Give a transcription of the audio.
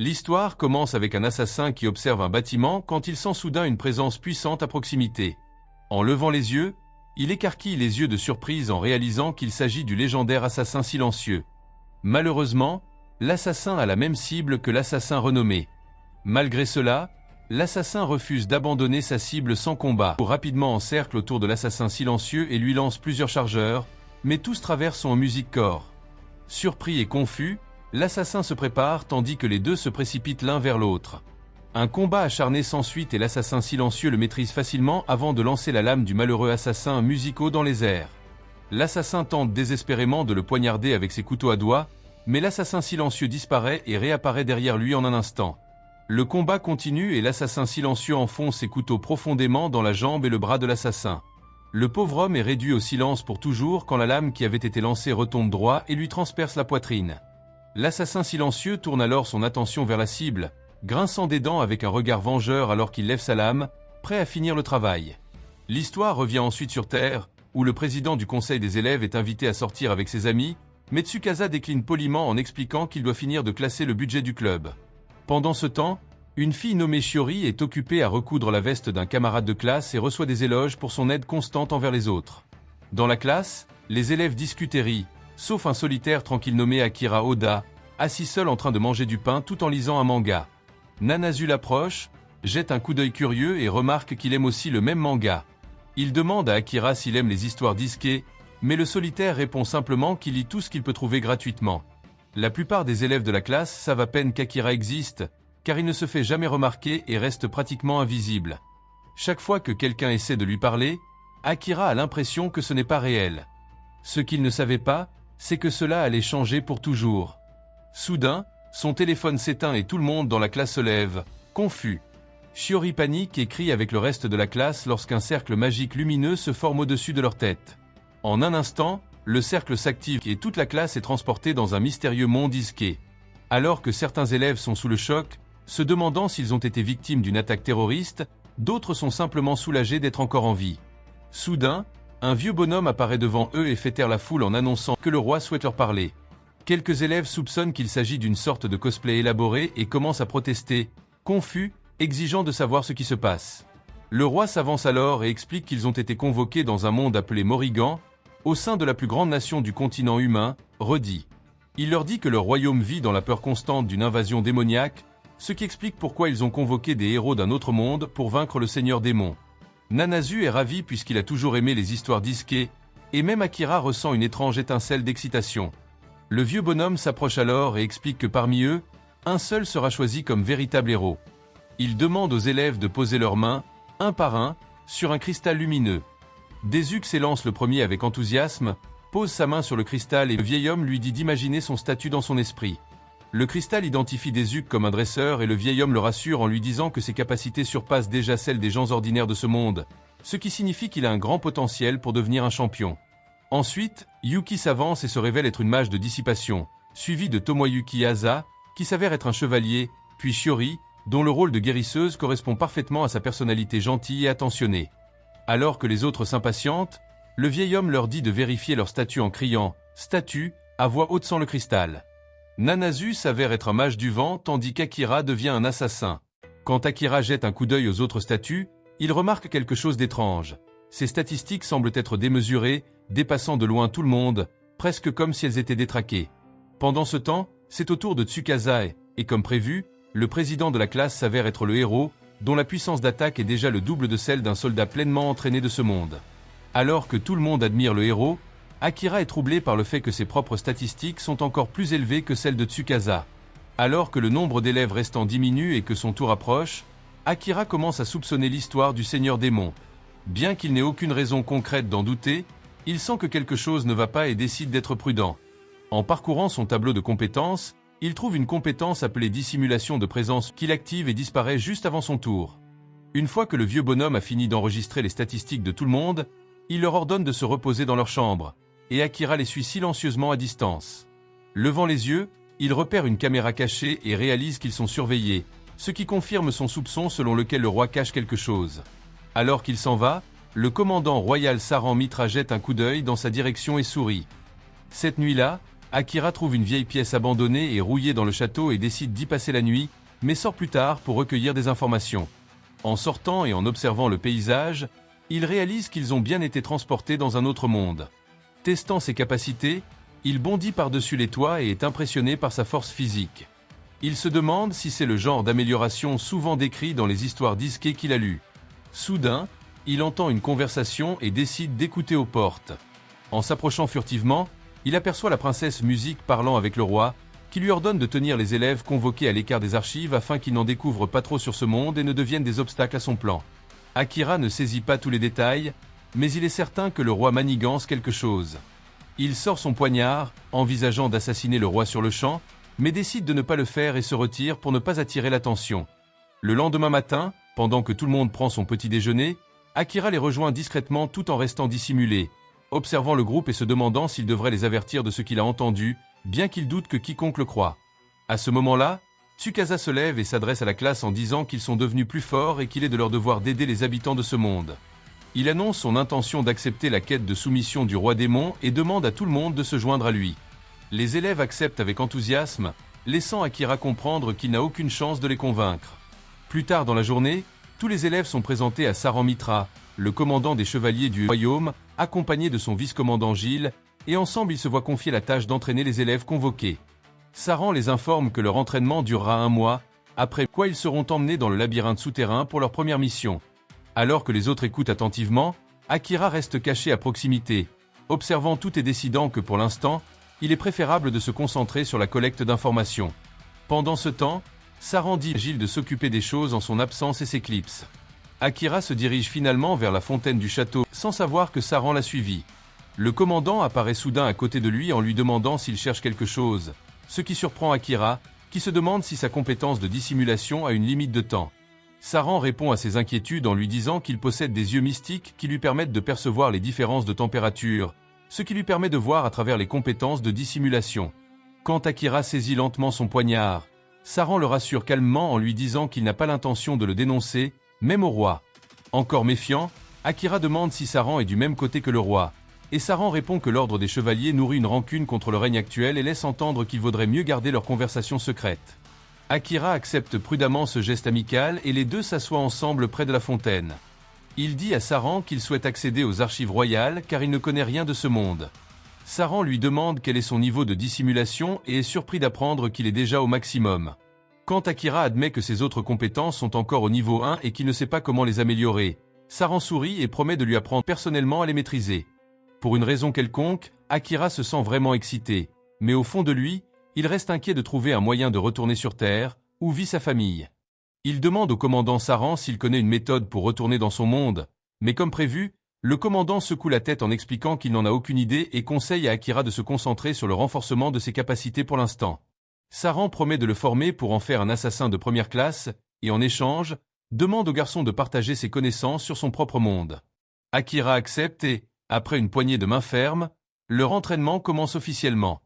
L'histoire commence avec un assassin qui observe un bâtiment quand il sent soudain une présence puissante à proximité. En levant les yeux, il écarquille les yeux de surprise en réalisant qu'il s'agit du légendaire assassin silencieux. Malheureusement, l'assassin a la même cible que l'assassin renommé. Malgré cela, l'assassin refuse d'abandonner sa cible sans combat. Il rapidement encercle autour de l'assassin silencieux et lui lance plusieurs chargeurs, mais tous traversent en musique corps. Surpris et confus, l'assassin se prépare tandis que les deux se précipitent l'un vers l'autre. Un combat acharné s'ensuit et l'assassin silencieux le maîtrise facilement avant de lancer la lame du malheureux assassin musicaux dans les airs. L'assassin tente désespérément de le poignarder avec ses couteaux à doigts, mais l'assassin silencieux disparaît et réapparaît derrière lui en un instant. Le combat continue et l'assassin silencieux enfonce ses couteaux profondément dans la jambe et le bras de l'assassin. Le pauvre homme est réduit au silence pour toujours quand la lame qui avait été lancée retombe droit et lui transperce la poitrine. L'assassin silencieux tourne alors son attention vers la cible, grinçant des dents avec un regard vengeur alors qu'il lève sa lame, prêt à finir le travail. L'histoire revient ensuite sur Terre, où le président du conseil des élèves est invité à sortir avec ses amis, mais Tsukasa décline poliment en expliquant qu'il doit finir de classer le budget du club. Pendant ce temps, une fille nommée Shiori est occupée à recoudre la veste d'un camarade de classe et reçoit des éloges pour son aide constante envers les autres. Dans la classe, les élèves discutent et rient, sauf un solitaire tranquille nommé Akira Oda, assis seul en train de manger du pain tout en lisant un manga. Nanazu l'approche, jette un coup d'œil curieux et remarque qu'il aime aussi le même manga. Il demande à Akira s'il aime les histoires disquées, mais le solitaire répond simplement qu'il lit tout ce qu'il peut trouver gratuitement. La plupart des élèves de la classe savent à peine qu'Akira existe, car il ne se fait jamais remarquer et reste pratiquement invisible. Chaque fois que quelqu'un essaie de lui parler, Akira a l'impression que ce n'est pas réel. Ce qu'il ne savait pas, c'est que cela allait changer pour toujours. Soudain, son téléphone s'éteint et tout le monde dans la classe se lève, confus. Shiori panique et crie avec le reste de la classe lorsqu'un cercle magique lumineux se forme au-dessus de leur tête. En un instant, le cercle s'active et toute la classe est transportée dans un mystérieux monde disqué. Alors que certains élèves sont sous le choc, se demandant s'ils ont été victimes d'une attaque terroriste, d'autres sont simplement soulagés d'être encore en vie. Soudain, un vieux bonhomme apparaît devant eux et fait taire la foule en annonçant que le roi souhaite leur parler. Quelques élèves soupçonnent qu'il s'agit d'une sorte de cosplay élaboré et commencent à protester, confus, exigeant de savoir ce qui se passe. Le roi s'avance alors et explique qu'ils ont été convoqués dans un monde appelé Morrigan, au sein de la plus grande nation du continent humain, Redi. Il leur dit que leur royaume vit dans la peur constante d'une invasion démoniaque, ce qui explique pourquoi ils ont convoqué des héros d'un autre monde pour vaincre le seigneur démon. Nanazu est ravi puisqu'il a toujours aimé les histoires disquées, et même Akira ressent une étrange étincelle d'excitation. Le vieux bonhomme s'approche alors et explique que parmi eux, un seul sera choisi comme véritable héros. Il demande aux élèves de poser leurs mains, un par un, sur un cristal lumineux. Dezuk s'élance le premier avec enthousiasme, pose sa main sur le cristal et le vieil homme lui dit d'imaginer son statut dans son esprit. Le cristal identifie Dezuk comme un dresseur et le vieil homme le rassure en lui disant que ses capacités surpassent déjà celles des gens ordinaires de ce monde, ce qui signifie qu'il a un grand potentiel pour devenir un champion. Ensuite, Yuki s'avance et se révèle être une mage de dissipation, suivi de Tomoyuki Asa, qui s'avère être un chevalier, puis Shiori, dont le rôle de guérisseuse correspond parfaitement à sa personnalité gentille et attentionnée. Alors que les autres s'impatientent, le vieil homme leur dit de vérifier leur statut en criant « Statut » à voix haute sans le cristal. Nanazu s'avère être un mage du vent tandis qu'Akira devient un assassin. Quand Akira jette un coup d'œil aux autres statuts, il remarque quelque chose d'étrange. Ses statistiques semblent être démesurées, dépassant de loin tout le monde, presque comme si elles étaient détraquées. Pendant ce temps, c'est au tour de Tsukasa et comme prévu, le président de la classe s'avère être le héros, dont la puissance d'attaque est déjà le double de celle d'un soldat pleinement entraîné de ce monde. Alors que tout le monde admire le héros, Akira est troublé par le fait que ses propres statistiques sont encore plus élevées que celles de Tsukasa. Alors que le nombre d'élèves restants diminue et que son tour approche, Akira commence à soupçonner l'histoire du seigneur démon. Bien qu'il n'ait aucune raison concrète d'en douter, il sent que quelque chose ne va pas et décide d'être prudent. En parcourant son tableau de compétences, il trouve une compétence appelée dissimulation de présence qu'il active et disparaît juste avant son tour. Une fois que le vieux bonhomme a fini d'enregistrer les statistiques de tout le monde, il leur ordonne de se reposer dans leur chambre, et Akira les suit silencieusement à distance. Levant les yeux, il repère une caméra cachée et réalise qu'ils sont surveillés, ce qui confirme son soupçon selon lequel le roi cache quelque chose. Alors qu'il s'en va, le commandant royal Saran Mitra jette un coup d'œil dans sa direction et sourit. Cette nuit-là, Akira trouve une vieille pièce abandonnée et rouillée dans le château et décide d'y passer la nuit, mais sort plus tard pour recueillir des informations. En sortant et en observant le paysage, il réalise qu'ils ont bien été transportés dans un autre monde. Testant ses capacités, il bondit par-dessus les toits et est impressionné par sa force physique. Il se demande si c'est le genre d'amélioration souvent décrit dans les histoires d'Isekai qu'il a lues. Soudain, il entend une conversation et décide d'écouter aux portes. En s'approchant furtivement, il aperçoit la princesse Musique parlant avec le roi, qui lui ordonne de tenir les élèves convoqués à l'écart des archives afin qu'ils n'en découvrent pas trop sur ce monde et ne deviennent des obstacles à son plan. Akira ne saisit pas tous les détails, mais il est certain que le roi manigance quelque chose. Il sort son poignard, envisageant d'assassiner le roi sur le champ, mais décide de ne pas le faire et se retire pour ne pas attirer l'attention. Le lendemain matin, pendant que tout le monde prend son petit déjeuner, Akira les rejoint discrètement tout en restant dissimulé, observant le groupe et se demandant s'il devrait les avertir de ce qu'il a entendu, bien qu'il doute que quiconque le croie. À ce moment-là, Tsukasa se lève et s'adresse à la classe en disant qu'ils sont devenus plus forts et qu'il est de leur devoir d'aider les habitants de ce monde. Il annonce son intention d'accepter la quête de soumission du roi démon et demande à tout le monde de se joindre à lui. Les élèves acceptent avec enthousiasme, laissant Akira comprendre qu'il n'a aucune chance de les convaincre. Plus tard dans la journée, tous les élèves sont présentés à Saran Mitra, le commandant des chevaliers du royaume, accompagné de son vice-commandant Gilles, et ensemble ils se voient confier la tâche d'entraîner les élèves convoqués. Saran les informe que leur entraînement durera 1 mois, après quoi ils seront emmenés dans le labyrinthe souterrain pour leur première mission. Alors que les autres écoutent attentivement, Akira reste caché à proximité, observant tout et décidant que pour l'instant, il est préférable de se concentrer sur la collecte d'informations. Pendant ce temps, Saran dit à Gilles de s'occuper des choses en son absence et s'éclipse. Akira se dirige finalement vers la fontaine du château, sans savoir que Saran l'a suivi. Le commandant apparaît soudain à côté de lui en lui demandant s'il cherche quelque chose, ce qui surprend Akira, qui se demande si sa compétence de dissimulation a une limite de temps. Saran répond à ses inquiétudes en lui disant qu'il possède des yeux mystiques qui lui permettent de percevoir les différences de température, ce qui lui permet de voir à travers les compétences de dissimulation. Quand Akira saisit lentement son poignard, Saran le rassure calmement en lui disant qu'il n'a pas l'intention de le dénoncer, même au roi. Encore méfiant, Akira demande si Saran est du même côté que le roi, et Saran répond que l'ordre des chevaliers nourrit une rancune contre le règne actuel et laisse entendre qu'il vaudrait mieux garder leur conversation secrète. Akira accepte prudemment ce geste amical et les deux s'assoient ensemble près de la fontaine. Il dit à Saran qu'il souhaite accéder aux archives royales car il ne connaît rien de ce monde. Saran lui demande quel est son niveau de dissimulation et est surpris d'apprendre qu'il est déjà au maximum. Quand Akira admet que ses autres compétences sont encore au niveau 1 et qu'il ne sait pas comment les améliorer, Saran sourit et promet de lui apprendre personnellement à les maîtriser. Pour une raison quelconque, Akira se sent vraiment excité, mais au fond de lui, il reste inquiet de trouver un moyen de retourner sur Terre, où vit sa famille. Il demande au commandant Saran s'il connaît une méthode pour retourner dans son monde, mais comme prévu, le commandant secoue la tête en expliquant qu'il n'en a aucune idée et conseille à Akira de se concentrer sur le renforcement de ses capacités pour l'instant. Saran promet de le former pour en faire un assassin de première classe, et en échange, demande au garçon de partager ses connaissances sur son propre monde. Akira accepte et, après une poignée de main ferme, leur entraînement commence officiellement.